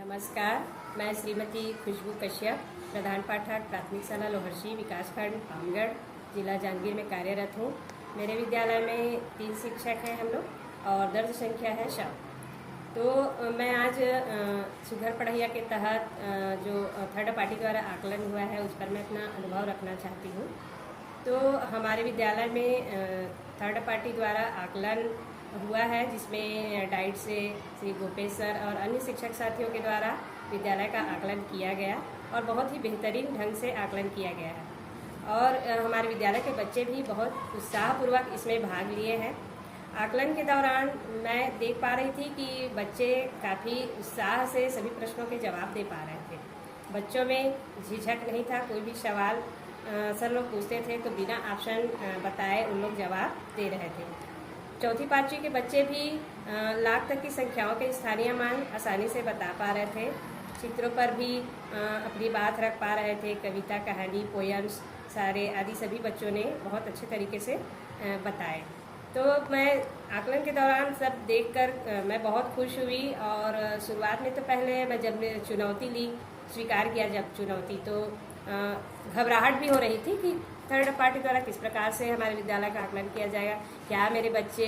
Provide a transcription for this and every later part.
नमस्कार, मैं श्रीमती खुशबू कश्यप, प्रधान पाठक प्राथमिक शाला लोहर्षी विकासखंड पामगढ़, जिला जांजगीर में कार्यरत हूँ। मेरे विद्यालय में 3 शिक्षक हैं हम लोग और दर्ज संख्या है 100। तो मैं आज सुघर पढ़ैया के तहत जो थर्ड पार्टी द्वारा आकलन हुआ है उस पर मैं अपना अनुभव रखना चाहती हूँ। तो हमारे विद्यालय में थर्ड पार्टी द्वारा आकलन हुआ है, जिसमें डाइट से श्री गोपेश सर और अन्य शिक्षक साथियों के द्वारा विद्यालय का आकलन किया गया और बहुत ही बेहतरीन ढंग से आकलन किया गया है और हमारे विद्यालय के बच्चे भी बहुत उत्साहपूर्वक इसमें भाग लिए हैं। आकलन के दौरान मैं देख पा रही थी कि बच्चे काफ़ी उत्साह से सभी प्रश्नों के जवाब दे पा रहे थे। बच्चों में झिझक नहीं था, कोई भी सवाल सर लोग पूछते थे तो बिना ऑप्शन बताए उन लोग जवाब दे रहे थे। चौथी पाँचवीं के बच्चे भी लाख तक की संख्याओं के स्थानीय मान आसानी से बता पा रहे थे। चित्रों पर भी अपनी बात रख पा रहे थे। कविता, कहानी, पोयम्स सारे आदि सभी बच्चों ने बहुत अच्छे तरीके से बताए। तो मैं आकलन के दौरान सब देखकर मैं बहुत खुश हुई और शुरुआत में तो पहले मैं जब चुनौती ली, स्वीकार किया जब चुनौती, तो घबराहट भी हो रही थी कि थर्ड पार्टी द्वारा किस प्रकार से हमारे विद्यालय का आकलन किया जाएगा, क्या मेरे बच्चे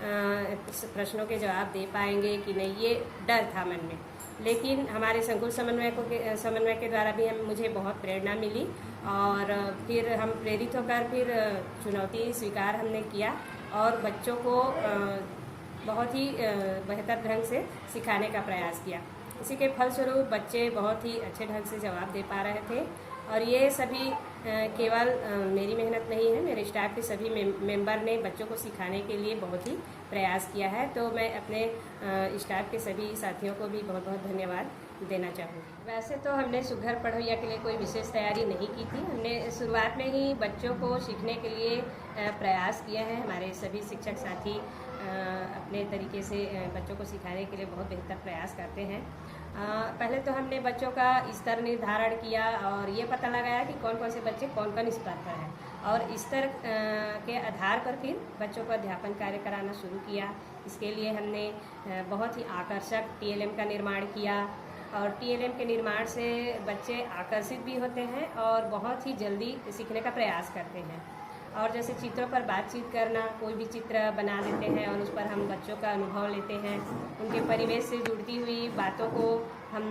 प्रश्नों के जवाब दे पाएंगे कि नहीं, ये डर था मन में। लेकिन हमारे संकुल समन्वय के द्वारा भी मुझे बहुत प्रेरणा मिली और फिर हम प्रेरित होकर फिर चुनौती स्वीकार हमने किया और बच्चों को बहुत ही बेहतर ढंग से सिखाने का प्रयास किया। इसी के फलस्वरूप बच्चे बहुत ही अच्छे ढंग से जवाब दे पा रहे थे और ये सभी केवल मेरी मेहनत नहीं है, मेरे स्टाफ के सभी मेंबर ने बच्चों को सिखाने के लिए बहुत ही प्रयास किया है। तो मैं अपने स्टाफ के सभी साथियों को भी बहुत बहुत धन्यवाद देना चाहूँगी। वैसे तो हमने सुघर पढ़ैया के लिए कोई विशेष तैयारी नहीं की थी। हमने शुरुआत में ही बच्चों को सीखने के लिए प्रयास किया है। हमारे सभी शिक्षक साथी अपने तरीके से बच्चों को सिखाने के लिए बहुत बेहतर प्रयास करते हैं। पहले तो हमने बच्चों का स्तर निर्धारण किया और ये पता लगाया कि कौन कौन से बच्चे कौन कौन स्तर पर हैं और स्तर के आधार पर फिर बच्चों को अध्यापन कार्य कराना शुरू किया। इसके लिए हमने बहुत ही आकर्षक TLM का निर्माण किया और TLM के निर्माण से बच्चे आकर्षित भी होते हैं और बहुत ही जल्दी सीखने का प्रयास करते हैं। और जैसे चित्रों पर बातचीत करना, कोई भी चित्र बना देते हैं और उस पर हम बच्चों का अनुभव लेते हैं, उनके परिवेश से जुड़ती हुई बातों को हम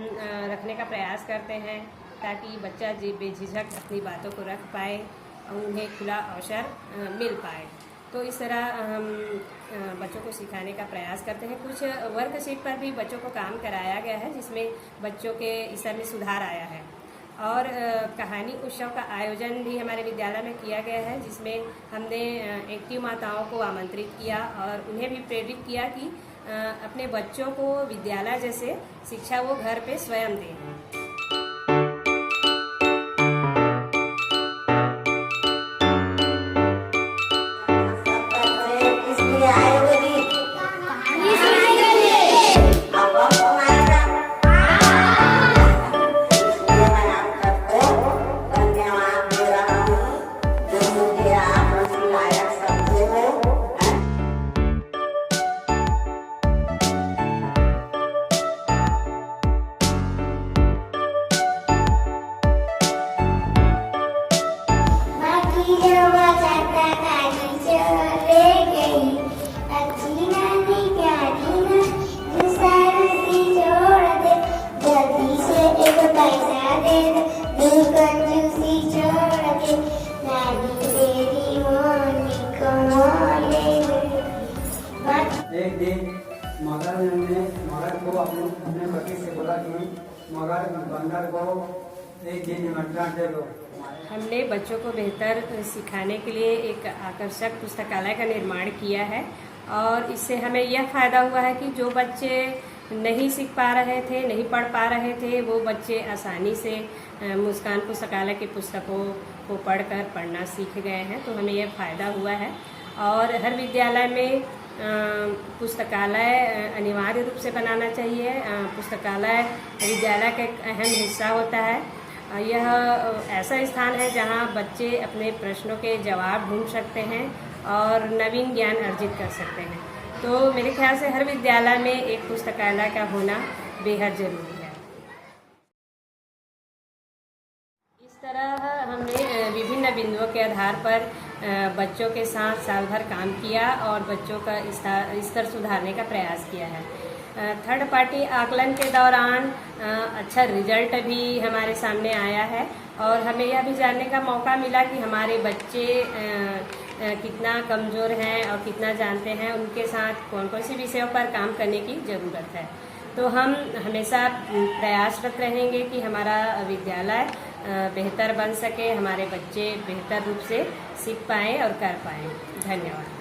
रखने का प्रयास करते हैं ताकि बच्चा बेझिझक अपनी बातों को रख पाए और उन्हें खुला अवसर मिल पाए। तो इस तरह हम बच्चों को सिखाने का प्रयास करते हैं। कुछ वर्कशीट पर भी बच्चों को काम कराया गया है जिसमें बच्चों के स्तर में सुधार आया है और कहानी उत्सव का आयोजन भी हमारे विद्यालय में किया गया है, जिसमें हमने एक्टिव माताओं को आमंत्रित किया और उन्हें भी प्रेरित किया कि अपने बच्चों को विद्यालय जैसे शिक्षा वो घर पे स्वयं दें। एक दिन मगर को अपने पति से बोला कि मगर बंदर को एक दिन निमंत्रण दे दो। हमने बच्चों को बेहतर सिखाने के लिए एक आकर्षक पुस्तकालय का निर्माण किया है और इससे हमें यह फ़ायदा हुआ है कि जो बच्चे नहीं सीख पा रहे थे, नहीं पढ़ पा रहे थे, वो बच्चे आसानी से मुस्कान पुस्तकालय की पुस्तकों को पढ़कर पढ़ना सीख गए हैं। तो हमें यह फ़ायदा हुआ है और हर विद्यालय में पुस्तकालय अनिवार्य रूप से बनाना चाहिए। पुस्तकालय विद्यालय का एक अहम हिस्सा होता है। यह ऐसा स्थान है जहां बच्चे अपने प्रश्नों के जवाब ढूंढ सकते हैं और नवीन ज्ञान अर्जित कर सकते हैं। तो मेरे ख्याल से हर विद्यालय में एक पुस्तकालय का होना बेहद ज़रूरी है। के आधार पर बच्चों के साथ साल भर काम किया और बच्चों का स्तर सुधारने का प्रयास किया है। थर्ड पार्टी आकलन के दौरान अच्छा रिजल्ट भी हमारे सामने आया है और हमें यह भी जानने का मौका मिला कि हमारे बच्चे कितना कमज़ोर हैं और कितना जानते हैं, उनके साथ कौन कौन से विषयों पर काम करने की ज़रूरत है। तो हम हमेशा प्रयासरत रहेंगे कि हमारा विद्यालय बेहतर बन सके, हमारे बच्चे बेहतर रूप से सीख पाएँ और कर पाएँ। धन्यवाद।